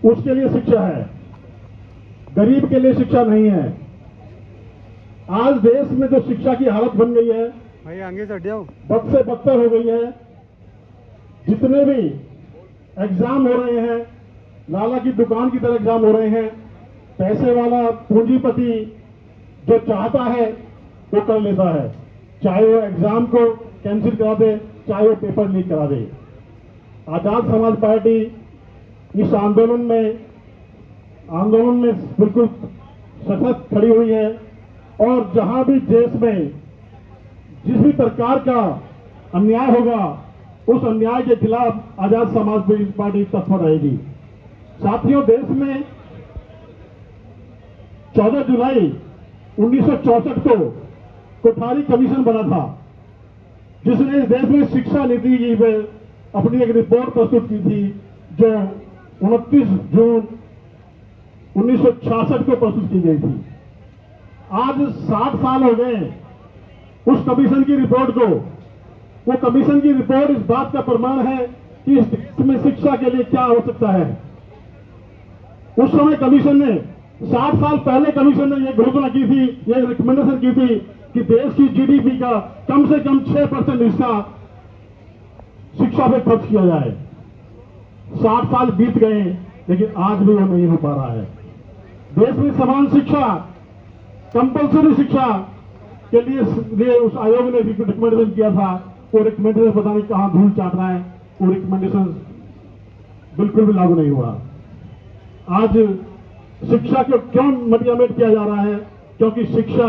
उसके लिए शिक्षा है, गरीब के लिए शिक्षा नहीं है। आज देश में जो शिक्षा की हालत बन गई है, भाई आगे चढ़ जाओ, बद से बदतर हो गई है। जितने भी एग्जाम हो रहे हैं, लाला की दुकान की तरह एग्जाम हो रहे हैं। पैसे वाला पूंजीपति जो चाहता है वो कर लेता है, चाहे वो एग्जाम को कैंसिल करा दे, चाहे वो पेपर लीक करा दे। आजाद समाज पार्टी इस आंदोलन में बिल्कुल सशक्त खड़ी हुई है और जहां भी देश में जिस भी प्रकार का अन्याय होगा, उस अन्याय के खिलाफ आजाद समाज पार्टी तत्पर रहेगी। साथियों, देश में 14 जुलाई 1964 को कोठारी कमीशन बना था, जिसने इस देश में शिक्षा नीति की अपनी एक रिपोर्ट प्रस्तुत की थी, जो 29 जून 1966 को प्रस्तुत की गई थी। आज 60 साल हो गए उस कमीशन की रिपोर्ट को। वो कमीशन की रिपोर्ट इस बात का प्रमाण है कि इस देश में शिक्षा के लिए क्या हो सकता है। उस समय कमीशन ने 60 साल पहले कमीशन ने यह घोषणा की थी, यह रिकमेंडेशन की थी कि देश की जीडीपी का कम से कम 6% हिस्सा शिक्षा पे खर्च किया जाए। 60 साल बीत गए, लेकिन आज भी वो नहीं हो पा रहा है। देश में समान शिक्षा, कंपल्सरी शिक्षा के लिए उस आयोग ने रिकमेंडेशन किया था। वो रिकमेंडेशन पता नहीं कहां धूल चाट रहा है, वो रिकमेंडेशन बिल्कुल भी लागू नहीं हुआ। आज शिक्षा को क्यों मटियामेट किया जा रहा है? क्योंकि शिक्षा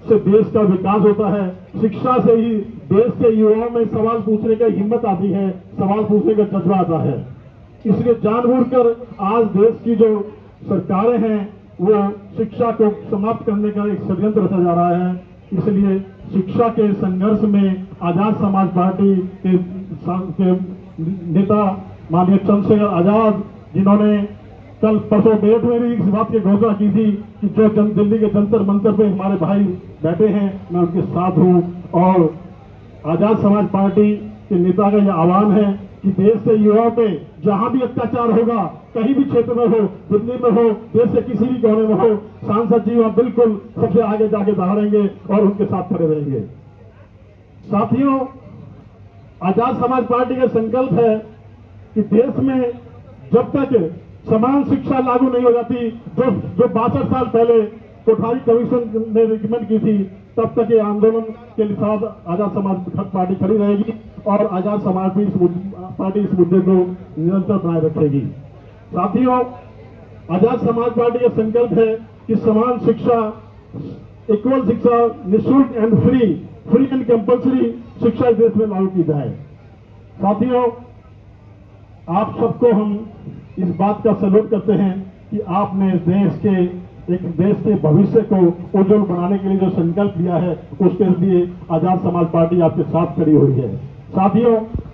से देश का विकास होता है, शिक्षा से ही देश के युवाओं में सवाल पूछने की हिम्मत आती है, सवाल पूछने का जज्बा आता है। इसलिए जानबूझकर आज देश की जो सरकारें हैं वो शिक्षा को समाप्त करने का एक षड्यंत्र रचा जा रहा है। इसलिए शिक्षा के संघर्ष में आजाद समाज पार्टी के नेता माननीय चंद्रशेखर आजाद, जिन्होंने कल परसों डेट में भी इस बात की घोषणा की थी कि जो दिल्ली के जंतर मंतर पे हमारे भाई बैठे हैं, मैं उनके साथ हूं। और आजाद समाज पार्टी के नेता का यह आह्वान है कि देश के युवाओं पे जहां भी अत्याचार होगा, कहीं भी क्षेत्र में हो, दिल्ली में हो, देश के किसी भी कोने में हो, सांसद जी वहां बिल्कुल सबसे आगे जाके दौड़ेंगे और उनके साथ खड़े रहेंगे। साथियों, आजाद समाज पार्टी का संकल्प है कि देश में जब तक समान शिक्षा लागू नहीं हो जाती, जो 62 साल पहले कोठारी कमीशन ने रिकमेंड की थी, तब तक ये आंदोलन के साथ आजाद समाज पार्टी खड़ी रहेगी और आजाद समाज पार्टी इस मुद्दे को निरंतर बनाए रखेगी। साथियों, आजाद समाज पार्टी का संकल्प है कि समान शिक्षा, इक्वल शिक्षा, निःशुल्क एंड फ्री एंड कंपल्सरी शिक्षा इस देश में लागू की जाए। साथियों, आप सबको हम इस बात का सैल्यूट करते हैं कि आपने देश के भविष्य को उज्जवल बनाने के लिए जो संकल्प लिया है, उसके लिए आजाद समाज पार्टी आपके साथ खड़ी हुई है। साथियों,